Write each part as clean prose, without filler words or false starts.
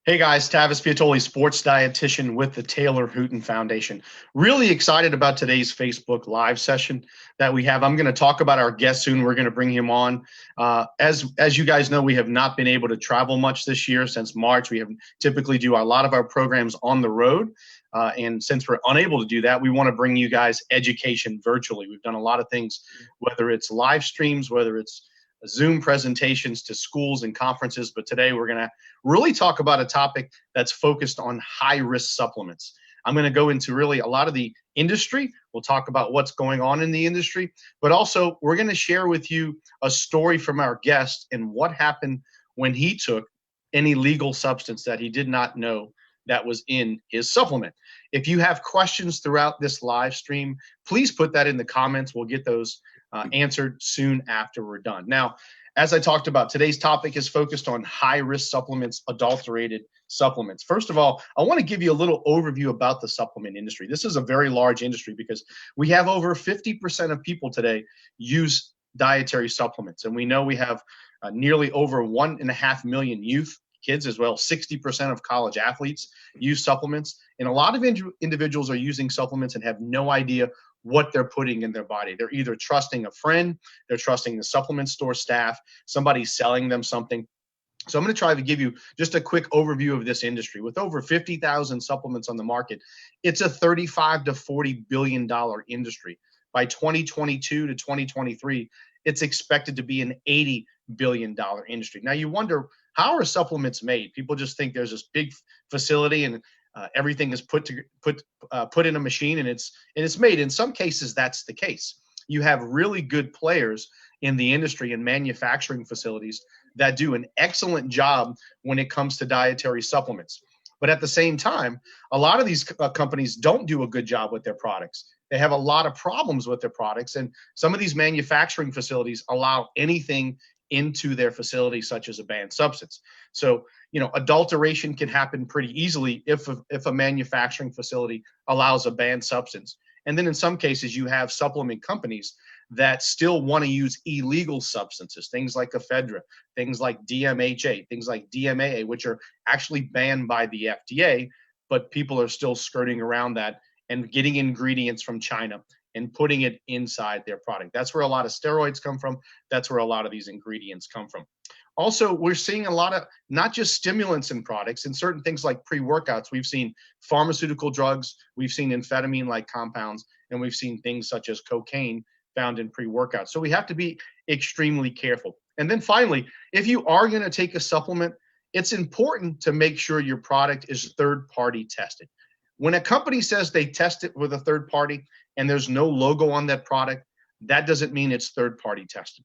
Hey guys, Tavis Piatoli, sports dietitian with the Taylor Hooten Foundation. Really excited about today's Facebook Live session that we have. I'm going to talk about our guest soon. We're going to bring him on. As you guys know, we have not been able to travel much this year since March. We have typically do a lot of our programs on the road. And since we're unable to do that, we want to bring you guys education virtually. We've done a lot of things, whether it's live streams, whether it's Zoom presentations to schools and conferences. But today we're going to really talk about a topic that's focused on high-risk supplements. I'm going to go into really a lot of the industry. We'll talk about what's going on in the industry, but also we're going to share with you a story from our guest and what happened when he took an illegal substance that he did not know that was in his supplement. If you have questions throughout this live stream, please put that in the comments. We'll get those answered soon after we're done. Now, as I talked about, today's topic is focused on high-risk supplements, adulterated supplements. First of all, I want to give you a little overview about the supplement industry. This is a very large industry because we have over 50% of people today use dietary supplements. And we know we have nearly over 1.5 million youth, kids as well. 60% of college athletes use supplements. And a lot of individuals are using supplements and have no idea what they're putting in their body. They're either trusting a friend, they're trusting the supplement store staff, somebody's selling them something. So I'm going to try to give you just a quick overview of this industry. With over 50,000 supplements on the market, it's a $35 to $40 billion industry. By 2022 to 2023, it's expected to be an $80 billion industry. Now you wonder, how are supplements made? People just think there's this big facility and everything is put in a machine and it's made. In some cases, that's the case. You have really good players in the industry and manufacturing facilities that do an excellent job when it comes to dietary supplements. But at the same time, a lot of these companies don't do a good job with their products. They have a lot of problems with their products, and some of these manufacturing facilities allow anything into their facility, such as a banned substance. So, adulteration can happen pretty easily if a manufacturing facility allows a banned substance. And then in some cases, you have supplement companies that still want to use illegal substances, things like ephedra, things like DMHA, things like DMAA, which are actually banned by the FDA, but people are still skirting around that and getting ingredients from China and putting it inside their product. That's where a lot of steroids come from. That's where a lot of these ingredients come from. Also, we're seeing a lot of not just stimulants in products, in certain things like pre-workouts. We've seen pharmaceutical drugs, we've seen amphetamine-like compounds, and we've seen things such as cocaine found in pre-workouts. So we have to be extremely careful. And then finally, if you are going to take a supplement, it's important to make sure your product is third-party tested. When a company says they test it with a third party and there's no logo on that product, that doesn't mean it's third-party tested.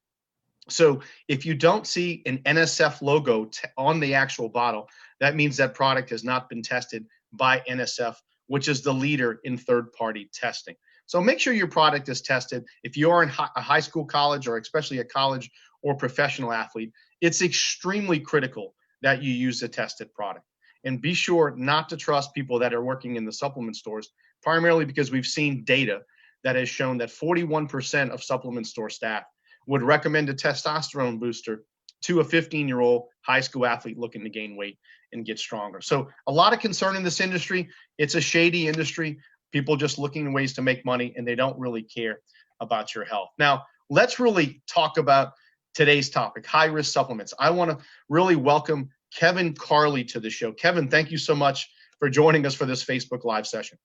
So if you don't see an NSF logo on the actual bottle, that means that product has not been tested by NSF, which is the leader in third-party testing. So make sure your product is tested. If you are in a high school, college, or especially a college or professional athlete, it's extremely critical that you use a tested product. And be sure not to trust people that are working in the supplement stores, primarily because we've seen data that has shown that 41% of supplement store staff would recommend a testosterone booster to a 15-year-old high school athlete looking to gain weight and get stronger. So a lot of concern in this industry. It's a shady industry. People just looking at ways to make money, and they don't really care about your health. Now, let's really talk about today's topic, high-risk supplements. I want to really welcome Kevin Carley to the show. Kevin, thank you so much for joining us for this Facebook Live session.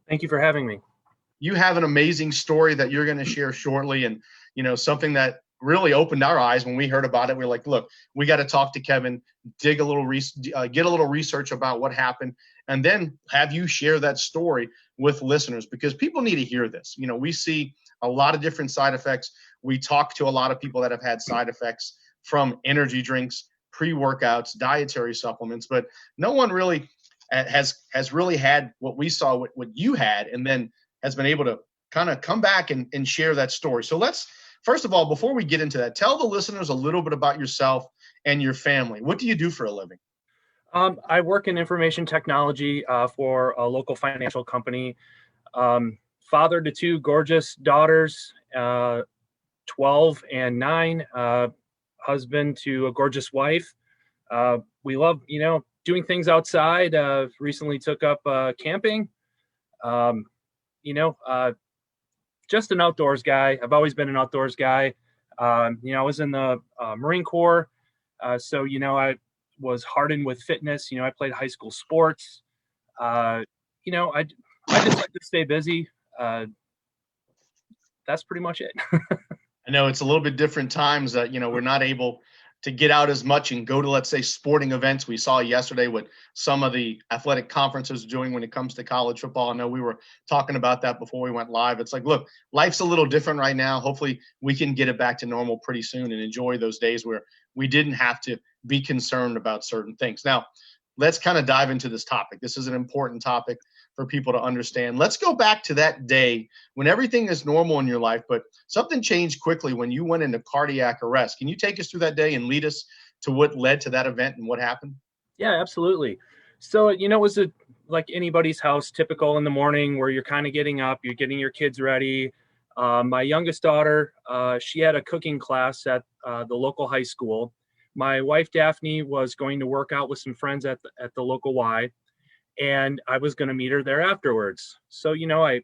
Thank you for having me. You have an amazing story that you're going to share shortly, and something that really opened our eyes when we heard about it. We're like, look, we got to talk to Kevin, dig a little, get a little research about what happened, and then have you share that story with listeners, because people need to hear this. We see a lot of different side effects. We talk to a lot of people that have had side effects from energy drinks, pre-workouts, dietary supplements, but no one really has really had what we saw, what you had, and then has been able to kind of come back and share that story. So let's, first of all, before we get into that, tell the listeners a little bit about yourself and your family. What do you do for a living? I work in information technology for a local financial company. Father to two gorgeous daughters, 12 and 9. Husband to a gorgeous wife. We love, doing things outside. Recently took up camping. Um, you know, just an outdoors guy. I've always been an outdoors guy. I was in the Marine Corps, so I was hardened with fitness. I played high school sports. Uh, I just like to stay busy. That's pretty much it. I know it's a little bit different times that, we're not able to get out as much and go to, let's say, sporting events. We saw yesterday what some of the athletic conferences are doing when it comes to college football. I know we were talking about that before we went live. It's like, look, life's a little different right now. Hopefully we can get it back to normal pretty soon and enjoy those days where we didn't have to be concerned about certain things. Now, let's kind of dive into this topic. This is an important topic for people to understand. Let's go back to that day when everything is normal in your life, but something changed quickly when you went into cardiac arrest. Can you take us through that day and lead us to what led to that event and what happened? Yeah, absolutely. So, it was like anybody's house, typical in the morning where you're kind of getting up, you're getting your kids ready. My youngest daughter, she had a cooking class at the local high school. My wife, Daphne, was going to work out with some friends at the local Y, and I was going to meet her there afterwards. So, I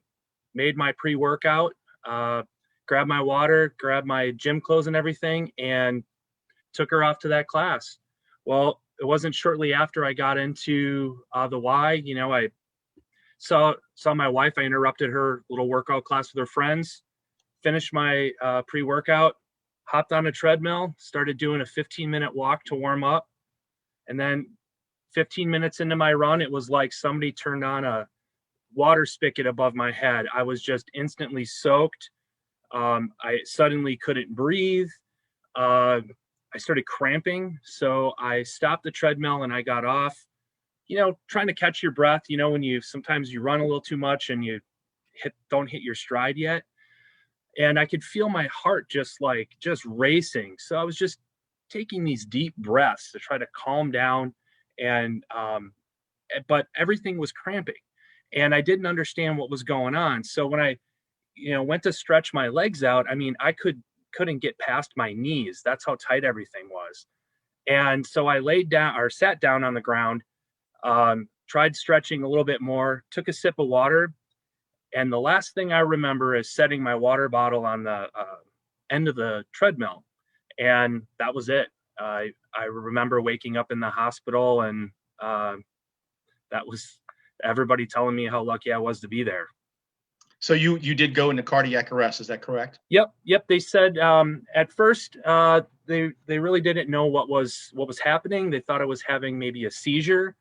made my pre-workout, uh, grabbed my water, grabbed my gym clothes and everything, and took her off to that class. Well, it wasn't shortly after I got into the Y. I saw my wife. I interrupted her little workout class with her friends. Finished my pre-workout, hopped on a treadmill, started doing a 15-minute walk to warm up, and then 15 minutes into my run, it was like somebody turned on a water spigot above my head. I was just instantly soaked. I suddenly couldn't breathe. Uh, I started cramping. So I stopped the treadmill and I got off, trying to catch your breath, when sometimes you run a little too much and you don't hit your stride yet. And I could feel my heart just racing. So I was just taking these deep breaths to try to calm down. But everything was cramping and I didn't understand what was going on. So when I, went to stretch my legs out, I mean, I couldn't get past my knees. That's how tight everything was. And so I laid down or sat down on the ground, tried stretching a little bit more, took a sip of water. And the last thing I remember is setting my water bottle on the end of the treadmill. And that was it. I remember waking up in the hospital and that was everybody telling me how lucky I was to be there. So you did go into cardiac arrest, is that correct? Yep. They said at first they really didn't know what was happening. They thought I was having maybe a seizure,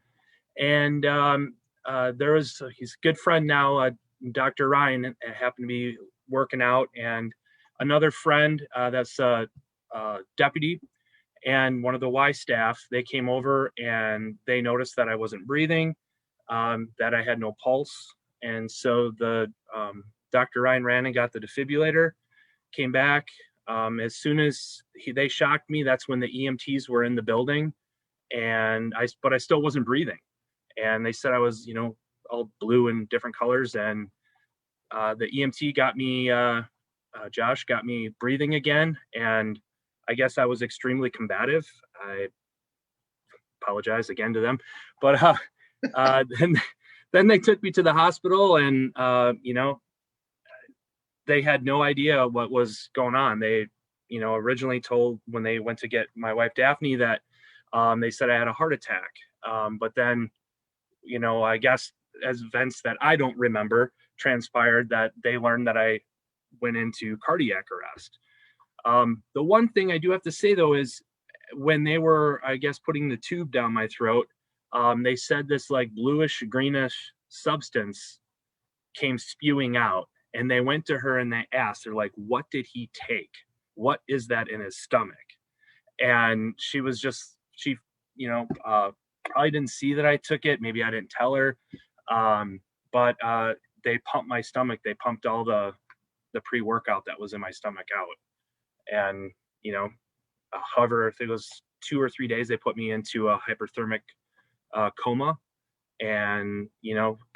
and there was he's a good friend now, Dr. Ryan, happened to be working out, and another friend that's a deputy and one of the Y staff. They came over and they noticed that I wasn't breathing, that I had no pulse, and so the Dr. Ryan ran and got the defibrillator, came back. As soon as they shocked me, that's when the EMTs were in the building, but I still wasn't breathing. And they said I was, all blue and different colors. And the EMT got me, Josh got me breathing again. And I guess I was extremely combative. I apologize again to them, but then they took me to the hospital, and they had no idea what was going on. They, originally told when they went to get my wife Daphne that they said I had a heart attack. But then, I guess as events that I don't remember transpired, that they learned that I went into cardiac arrest. The one thing I do have to say though is when they were, I guess, putting the tube down my throat, they said this like bluish greenish substance came spewing out, and they went to her and they asked, they're like, what did he take? What is that in his stomach? And she was just, probably didn't see that I took it. Maybe I didn't tell her. But they pumped my stomach. They pumped all the pre-workout that was in my stomach out. And, however, if it was 2 or 3 days, they put me into a hyperthermic coma, and,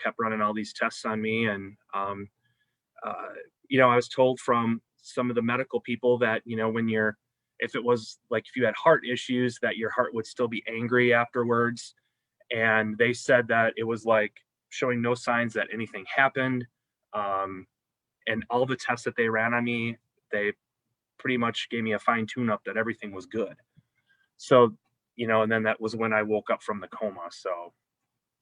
kept running all these tests on me. And, I was told from some of the medical people that, if it was like, if you had heart issues, that your heart would still be angry afterwards. and they said that it was like showing no signs that anything happened. Um, and all the tests that they ran on me, they pretty much gave me a fine tune up that everything was good. So, and then that was when I woke up from the coma. So,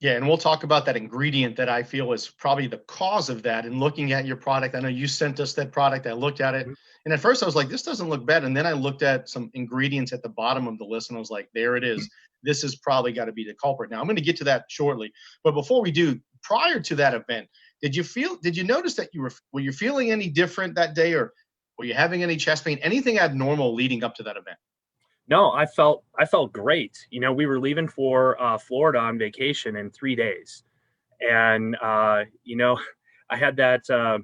Yeah, and we'll talk about that ingredient that I feel is probably the cause of that. And looking at your product, I know you sent us that product. I looked at it, and at first I was like, "This doesn't look bad." And then I looked at some ingredients at the bottom of the list, and I was like, "There it is. This has probably got to be the culprit." Now I'm going to get to that shortly, but before we do, prior to that event, did you notice that were you feeling any different that day, or were you having any chest pain, anything abnormal leading up to that event? no, I felt great. We were leaving for Florida on vacation in 3 days, and I had uh,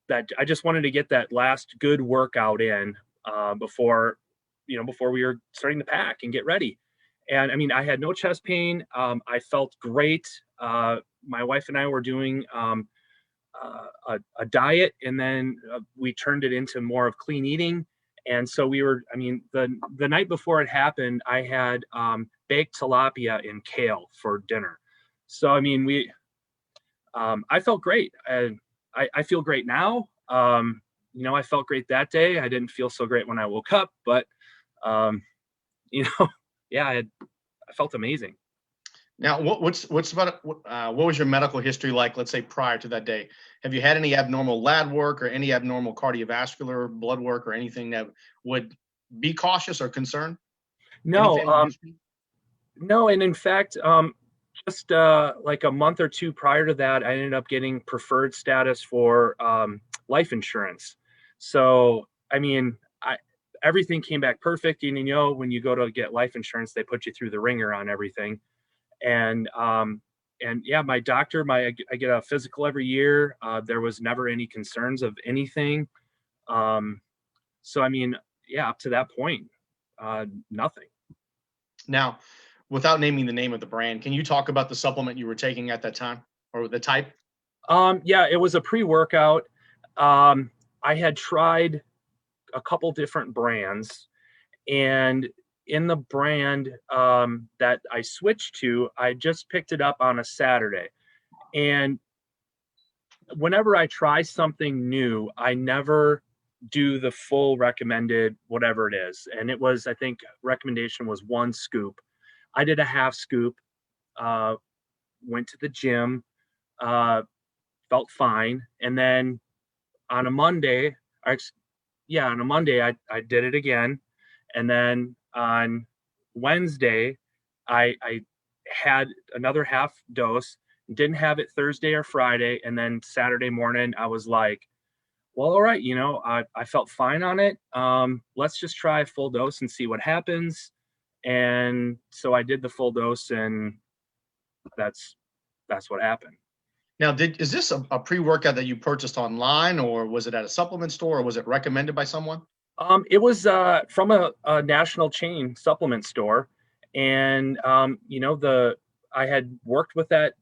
that I just wanted to get that last good workout in before we were starting to pack and get ready. And I mean, I had no chest pain. I felt great. My wife and I were doing a diet, and then we turned it into more of clean eating. And so I mean, the night before it happened, I had baked tilapia and kale for dinner. So I mean, I felt great. And I feel great now. I felt great that day. I didn't feel so great when I woke up, but um, you know, yeah, I felt amazing. Now, what's about what was your medical history like? Let's say prior to that day, have you had any abnormal lab work or any abnormal cardiovascular blood work or anything that would be cautious or concern? Any No, family history? no, and in fact, just like a month or two prior to that, I ended up getting preferred status for life insurance. So, I mean, everything came back perfect. And when you go to get life insurance, they put you through the ringer on everything. And yeah, my doctor, I get a physical every year. There was never any concerns of anything. Um, so, I mean, yeah, up to that point, nothing. Now, without naming the name of the brand, can you talk about the supplement you were taking at that time or the type? Yeah, it was a pre-workout. Um, I had tried a couple different brands, and in the brand that I switched to, I just picked it up on a Saturday. And whenever I try something new, I never do the full recommended whatever it is. And it was, I think, recommendation was 1 scoop. I did a half scoop, uh, went to the gym, uh, felt fine. And then on a Monday, yeah, on a Monday, I did it again. And then on Wednesday, I had another half dose, didn't have it Thursday or Friday. And then Saturday morning, I was like, well, all right, I felt fine on it. Let's just try a full dose and see what happens. And so I did the full dose, and that's that's what happened. Now, is this a pre-workout that you purchased online, or was it at a supplement store, or was it recommended by someone? It was from a national chain supplement store, and I had worked with that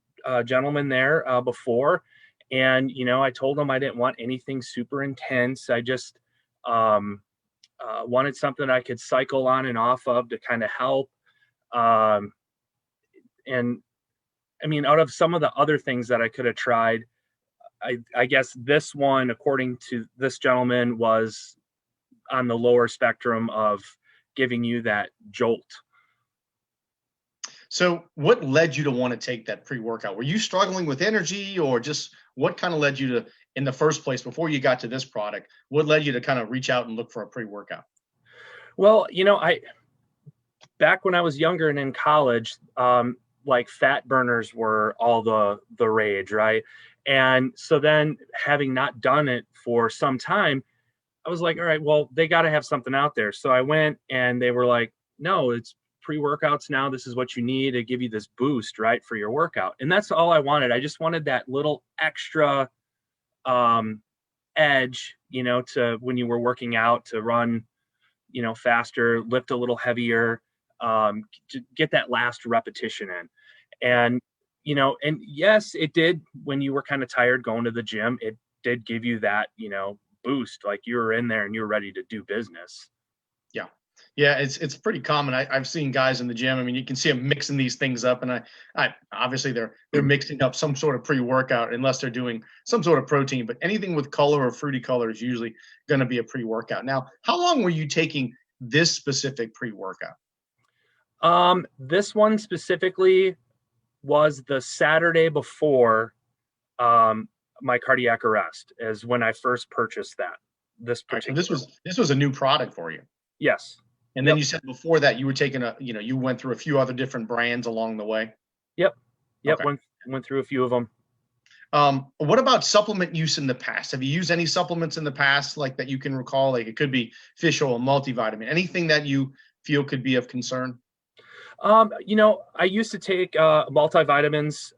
gentleman there before, and I told him I didn't want anything super intense. I just um, wanted something I could cycle on and off of to kind of help. Um, and I mean, out of some of the other things that I could have tried, I guess this one, according to this gentleman, was on the lower spectrum of giving you that jolt. So, what led you to want to take that pre-workout? Were you struggling with energy, or just what kind of led you to, in the first place, before you got to this product? What led you to kind of reach out and look for a pre-workout? Well, I back when I was younger and in college, like fat burners were all the rage, right? And so then, having not done it for some time, I was like, all right, well, they got to have something out there. So I went, and they were like, no, it's pre-workouts now. This is what you need to give you this boost, right, for your workout. And that's all I wanted. I just wanted that little extra um, edge, to when you were working out, to run, faster, lift a little heavier, to get that last repetition in. And, and yes, it did, when you were kind of tired going to the gym, it did give you that, boost, like you were in there and you were ready to do business. Yeah. Yeah, it's pretty common. I've seen guys in the gym. I mean, you can see them mixing these things up, and I obviously they're mixing up some sort of pre-workout unless they're doing some sort of protein. But anything with color or fruity color is usually going to be a pre-workout. Now, how long were you taking this specific pre-workout? This one specifically was the Saturday before um, my cardiac arrest, is when I first purchased that. This All right, so particular one. this was a new product for you. Yes. And then Yep. you said before that you were taking you went through a few other different brands along the way. Yep. Yep. Okay. Went through a few of them. What about supplement use in the past? Have you used any supplements in the past, like that you can recall? Like it could be fish oil, multivitamin, anything that you feel could be of concern? I used to take multivitamins,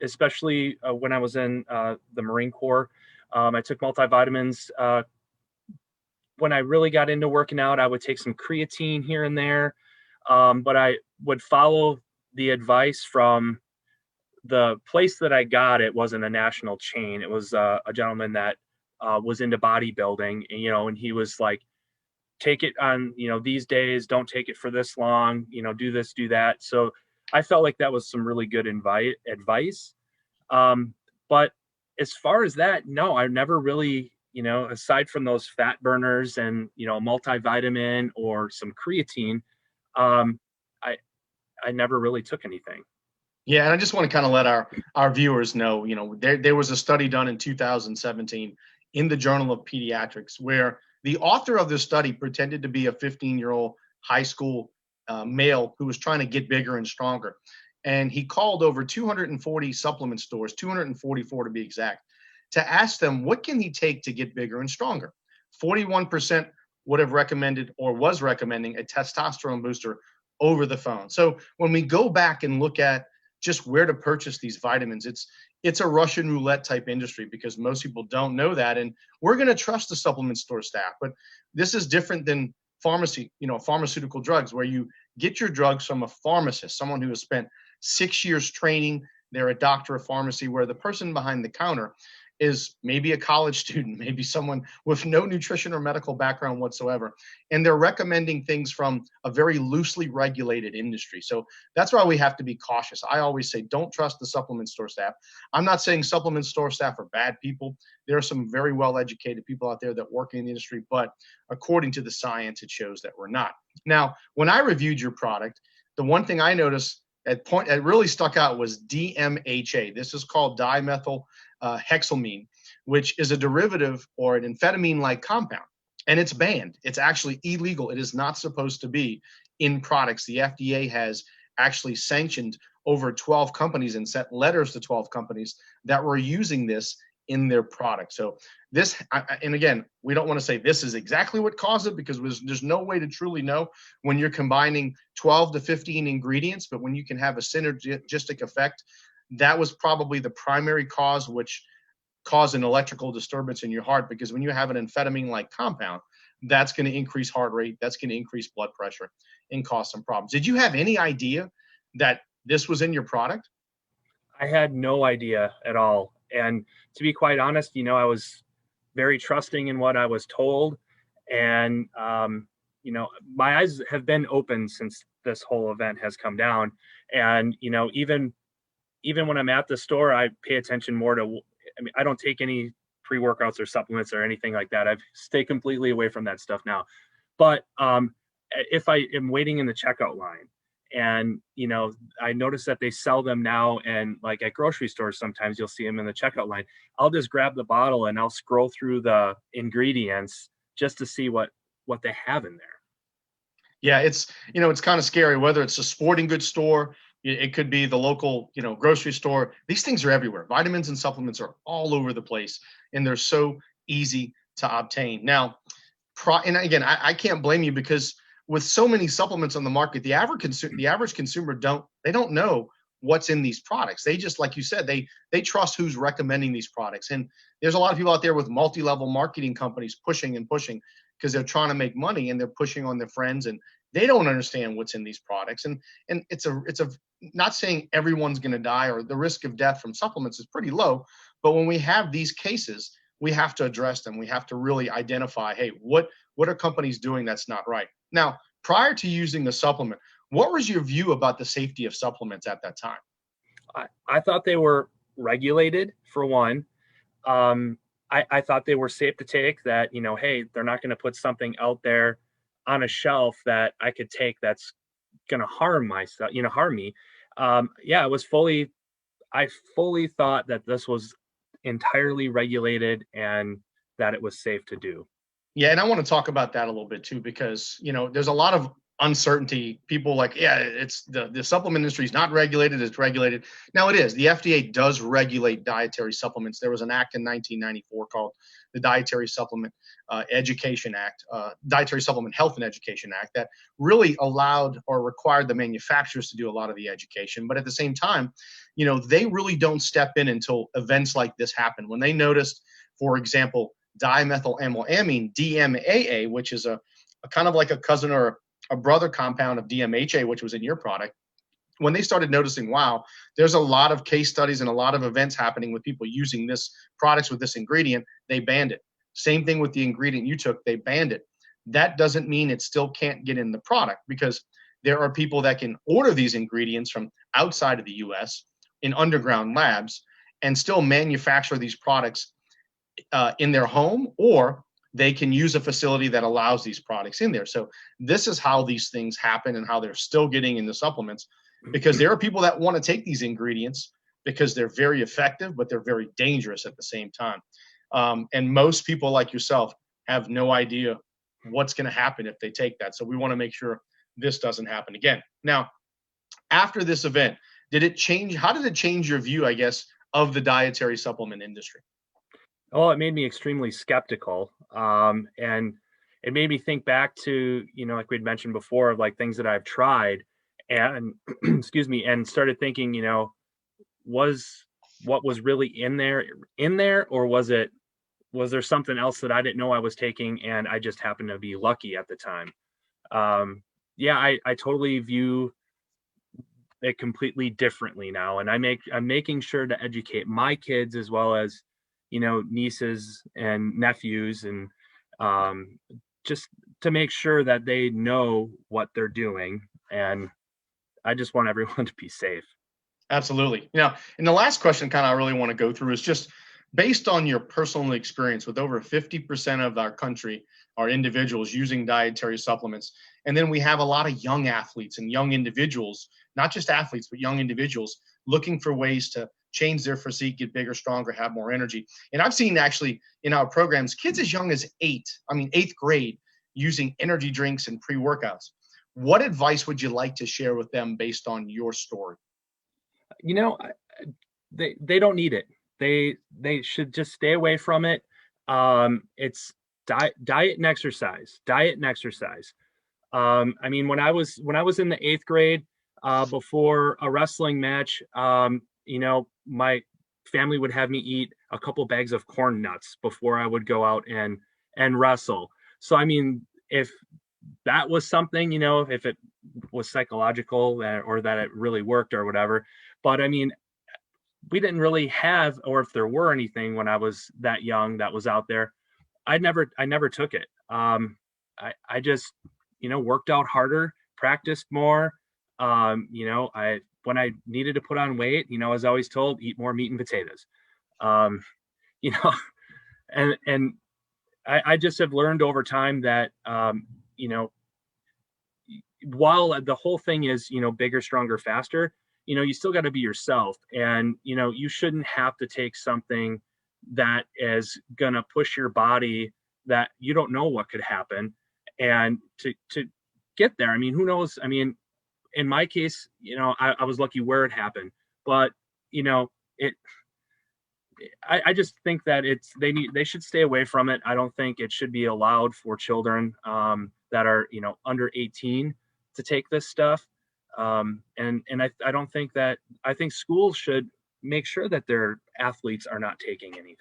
especially when I was in the Marine Corps. I took multivitamins. When I really got into working out, I would take some creatine here and there. But I would follow the advice from the place that I got. It wasn't a national chain. It was a gentleman that was into bodybuilding, and he was like, take it on, these days, don't take it for this long, do this, do that. So I felt like that was some really good advice. But as far as that, no, I never really, aside from those fat burners and, multivitamin or some creatine, um, I, I never really took anything. Yeah, and I just want to kind of let our viewers know, there was a study done in 2017 in the Journal of Pediatrics where the author of this study pretended to be a 15-year-old high school male who was trying to get bigger and stronger. And he called over 240 supplement stores, 244 to be exact, to ask them what can he take to get bigger and stronger. 41% would have recommended or was recommending a testosterone booster over the phone. So when we go back and look at just where to purchase these vitamins, it's a Russian roulette type industry because most people don't know that. And we're going to trust the supplement store staff, but this is different than pharmaceutical drugs where you get your drugs from a pharmacist, someone who has spent 6 years training. They're a doctor of pharmacy, where the person behind the counter is maybe a college student, maybe someone with no nutrition or medical background whatsoever. And they're recommending things from a very loosely regulated industry. So that's why we have to be cautious. I always say, don't trust the supplement store staff. I'm not saying supplement store staff are bad people. There are some very well-educated people out there that work in the industry, but according to the science, it shows that we're not. Now, when I reviewed your product, the one thing I noticed that really stuck out was DMHA. This is called dimethyl hexamine, which is a derivative or an amphetamine-like compound, and it's banned. It's actually illegal. It is not supposed to be in products. The FDA has actually sanctioned over 12 companies and sent letters to 12 companies that were using this in their product. So this, and again, we don't want to say this is exactly what caused it because there's no way to truly know when you're combining 12 to 15 ingredients, but when you can have a synergistic effect, that was probably the primary cause, which caused an electrical disturbance in your heart, because when you have an amphetamine-like compound, that's going to increase heart rate, that's going to increase blood pressure and cause some problems. Did you have any idea that this was in your product? I had no idea at all. And to be quite honest, I was very trusting in what I was told. And, my eyes have been open since this whole event has come down. And, even when I'm at the store, I pay attention more to, I don't take any pre-workouts or supplements or anything like that. I've stayed completely away from that stuff now. But if I am waiting in the checkout line and, I notice that they sell them now, and like at grocery stores, sometimes you'll see them in the checkout line. I'll just grab the bottle and I'll scroll through the ingredients just to see what they have in there. Yeah, it's kind of scary, whether it's a sporting goods store, it could be the local, grocery store. These things are everywhere. Vitamins and supplements are all over the place, and they're so easy to obtain. Now, and again, I can't blame you, because with so many supplements on the market, the average consumer don't know what's in these products. They just, like you said, they trust who's recommending these products. And there's a lot of people out there with multi-level marketing companies pushing and pushing because they're trying to make money, and they're pushing on their friends, and they don't understand what's in these products. And it's a not saying everyone's going to die, or the risk of death from supplements is pretty low, but when we have these cases, we have to address them. We have to really identify, hey, what are companies doing that's not right? Now, prior to using the supplement, what was your view about the safety of supplements at that time? I thought they were regulated for one. Um, I thought they were safe to take, that, hey, they're not going to put something out there on a shelf that I could take that's going to harm myself, harm me. Yeah, I fully thought that this was entirely regulated and that it was safe to do. Yeah, and I want to talk about that a little bit too, because there's a lot of uncertainty. People like, yeah, it's the supplement industry is not regulated; it's regulated. Now it is. The FDA does regulate dietary supplements. There was an act in 1994 called the Dietary Supplement Education Act, Dietary Supplement Health and Education Act, that really allowed or required the manufacturers to do a lot of the education. But at the same time, they really don't step in until events like this happen. When they noticed, for example, dimethylamylamine, DMAA, which is a kind of like a cousin or a brother compound of DMHA, which was in your product. When they started noticing, wow, there's a lot of case studies and a lot of events happening with people using this products with this ingredient, they banned it. Same thing with the ingredient you took, they banned it. That doesn't mean it still can't get in the product, because there are people that can order these ingredients from outside of the US in underground labs and still manufacture these products in their home, or they can use a facility that allows these products in there. So this is how these things happen and how they're still getting in the supplements, because there are people that want to take these ingredients because they're very effective, but they're very dangerous at the same time. And most people like yourself have no idea what's going to happen if they take that. So we want to make sure this doesn't happen again. Now, after this event, did it change? How did it change your view, I guess, of the dietary supplement industry? Oh, it made me extremely skeptical. And it made me think back to, like we'd mentioned before, of like things that I've tried and excuse me, and started thinking, was what was really in there, or was there something else that I didn't know I was taking and I just happened to be lucky at the time? Yeah, I totally view it completely differently now, and I'm making sure to educate my kids as well as nieces and nephews, and um, just to make sure that they know what they're doing, and I just want everyone to be safe. Absolutely. Now, and the last question kind of I really want to go through is just based on your personal experience with over 50% of our country are individuals using dietary supplements. And then we have a lot of young athletes and young individuals, not just athletes, but young individuals looking for ways to change their physique, get bigger, stronger, have more energy. And I've seen actually in our programs, kids as young as eighth grade, using energy drinks and pre-workouts. What advice would you like to share with them based on your story? You know, they don't need it. They should just stay away from it. It's diet and exercise. Diet and exercise. I mean, when I was in the eighth grade, before a wrestling match, my family would have me eat a couple bags of corn nuts before I would go out and wrestle. So I mean, if that was something, if it was psychological, or that it really worked or whatever. But I mean, we didn't really have, or if there were anything when I was that young that was out there, I never took it. I just, worked out harder, practiced more. I when I needed to put on weight, I was always told, eat more meat and potatoes. Um, you know, and I just have learned over time that, you know, while the whole thing is, bigger, stronger, faster, you still got to be yourself. And, you shouldn't have to take something that is going to push your body, that you don't know what could happen. And to get there, I mean, who knows? I mean, in my case, I was lucky where it happened, but, it, I just think that they should stay away from it. I don't think it should be allowed for children, that are, under 18 to take this stuff. And I don't think that, I think schools should make sure that their athletes are not taking anything.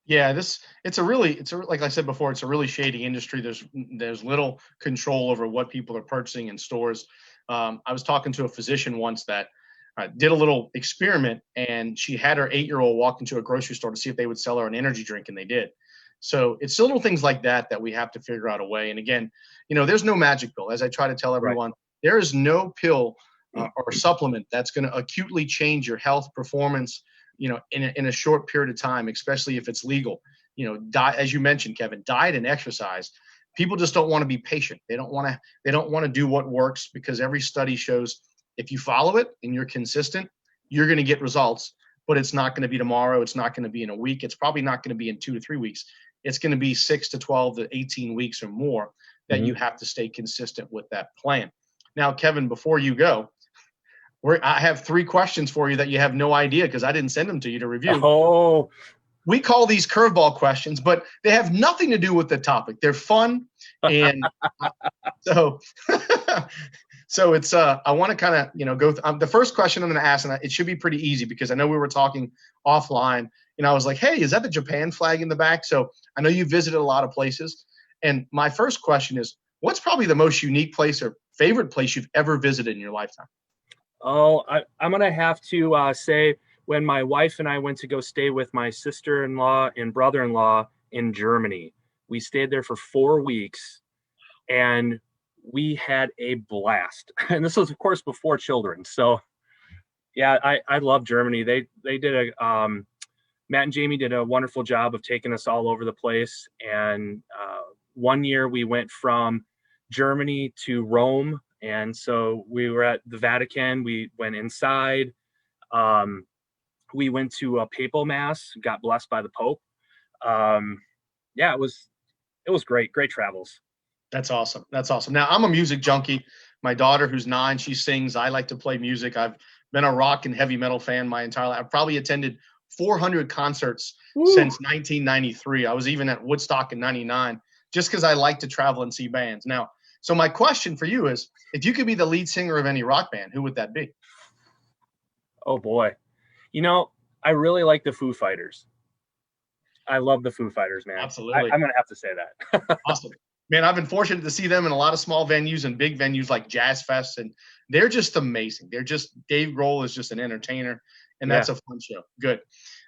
Yeah, like I said before, it's a really shady industry. There's little control over what people are purchasing in stores. I was talking to a physician once that did a little experiment, and she had her 8-year-old walk into a grocery store to see if they would sell her an energy drink, and they did. So it's little things like that that we have to figure out a way. And again, there's no magic pill. As I try to tell Right. everyone, there is no pill or supplement that's going to acutely change your health performance, in a short period of time, especially if it's legal. As you mentioned, Kevin, diet and exercise. People just don't want to be patient. They don't want to do what works, because every study shows if you follow it and you're consistent, you're going to get results. But it's not going to be tomorrow. It's not going to be in a week. It's probably not going to be in 2 to 3 weeks. It's going to be 6 to 12 to 18 weeks or more that you have to stay consistent with that plan. Now, Kevin, before you go, I have 3 questions for you that you have no idea, because I didn't send them to you to review. Oh, We call these curveball questions, but they have nothing to do with the topic. They're fun. And so so it's I want to kind of go the first question I'm going to ask, and it should be pretty easy, because I know we were talking offline, and I was like, hey, is that the Japan flag in the back? So I know you visited a lot of places, and my first question is, what's probably the most unique place or favorite place you've ever visited in your lifetime? I'm going to have to say, when my wife and I went to go stay with my sister-in-law and brother-in-law in Germany, we stayed there for 4 weeks, and we had a blast. And this was, of course, before children. So yeah, I love Germany. They did Matt and Jamie did a wonderful job of taking us all over the place. And one year we went from Germany to Rome. And so we were at the Vatican. We went inside. We went to a papal mass, got blessed by the Pope. Yeah, it was great travels. That's awesome. That's awesome. Now, I'm a music junkie. My daughter, who's 9, she sings. I like to play music. I've been a rock and heavy metal fan my entire life. I've probably attended 400 concerts since 1993. I was even at Woodstock in 99, just because I like to travel and see bands. Now, so my question for you is, if you could be the lead singer of any rock band, who would that be? Oh boy. I really like the Foo Fighters. I love the Foo Fighters, man. Absolutely. I'm going to have to say that. Awesome. Man, I've been fortunate to see them in a lot of small venues and big venues like Jazz Fest, and they're just amazing. Dave Grohl is just an entertainer, and that's a fun show. Good.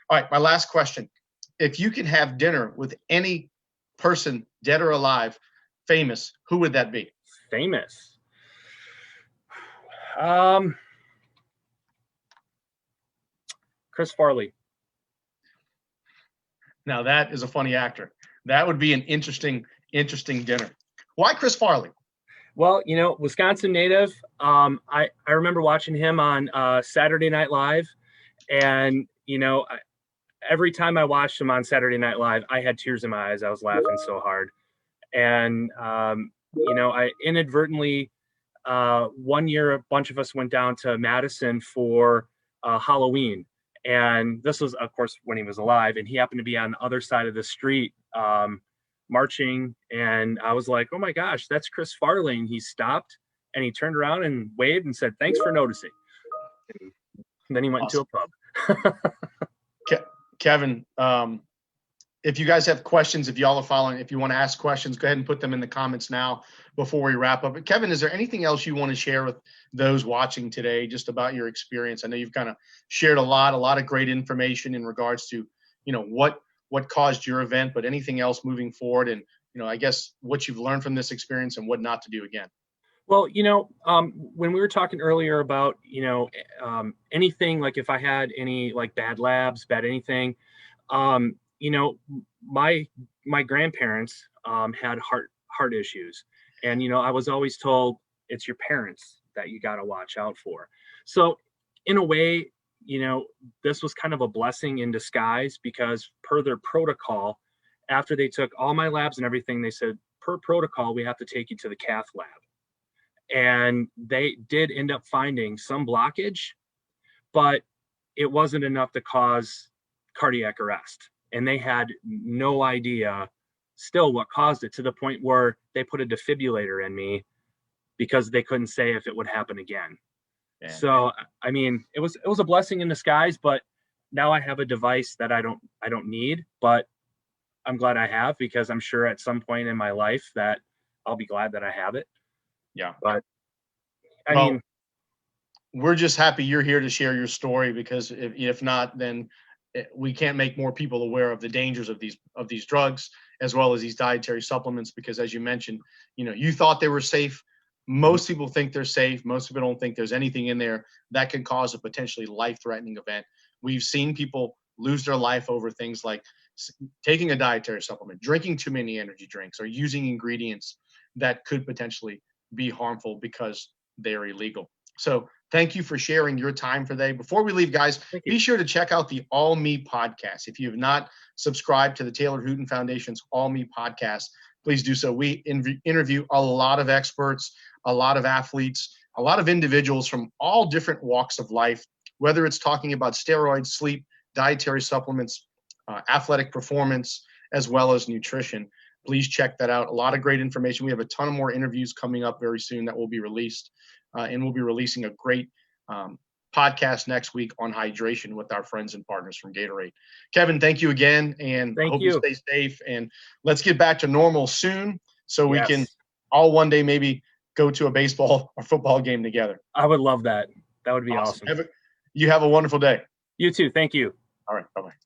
All right, my last question. If you could have dinner with any person, dead or alive, famous, who would that be? Famous. Chris Farley. Now, that is a funny actor. That would be an interesting dinner. Why Chris Farley? Well, Wisconsin native. I remember watching him on Saturday Night Live, and every time I watched him on Saturday Night Live, I had tears in my eyes. I was laughing so hard, and I inadvertently, one year a bunch of us went down to Madison for Halloween, and this was, of course, when he was alive, and he happened to be on the other side of the street. Marching, and I was like, oh my gosh, that's Chris Farley. And he stopped and he turned around and waved and said, thanks for noticing. And then he went into a pub. Kevin, if you guys have questions, if y'all are following, if you want to ask questions, go ahead and put them in the comments now before we wrap up. But Kevin, is there anything else you want to share with those watching today, just about your experience? I know you've kind of shared a lot of great information in regards to, what caused your event, but anything else moving forward, and I guess what you've learned from this experience and what not to do again. Well, when we were talking earlier about anything, like if I had any like bad labs, bad anything, my grandparents had heart issues, and I was always told it's your parents that you got to watch out for. So in a way, this was kind of a blessing in disguise, because per their protocol, after they took all my labs and everything, they said, per protocol, we have to take you to the cath lab. And they did end up finding some blockage, but it wasn't enough to cause cardiac arrest. And they had no idea still what caused it, to the point where they put a defibrillator in me because they couldn't say if it would happen again. Yeah. So, I mean, it was a blessing in disguise, but now I have a device that I don't need, but I'm glad I have, because I'm sure at some point in my life that I'll be glad that I have it. Yeah. But I mean, we're just happy you're here to share your story, because if not, then we can't make more people aware of the dangers of these drugs as well as these dietary supplements, because as you mentioned, you thought they were safe. Most people think they're safe. Most people don't think there's anything in there that can cause a potentially life-threatening event. We've seen people lose their life over things like taking a dietary supplement, drinking too many energy drinks, or using ingredients that could potentially be harmful because they're illegal. So thank you for sharing your time today. Before we leave, guys, be sure to check out the All Me podcast. If you have not subscribed to the Taylor Hooten Foundation's All Me podcast, please do so. We interview a lot of experts, a lot of athletes, a lot of individuals from all different walks of life, whether it's talking about steroids, sleep, dietary supplements, athletic performance, as well as nutrition. Please check that out. A lot of great information. We have a ton of more interviews coming up very soon that will be released. And we'll be releasing a great podcast next week on hydration with our friends and partners from Gatorade. Kevin, thank you again, and I hope you stay safe. And let's get back to normal soon so we can all one day maybe go to a baseball or football game together. I would love that. That would be awesome. You have a wonderful day. You too. Thank you. All right. Bye-bye.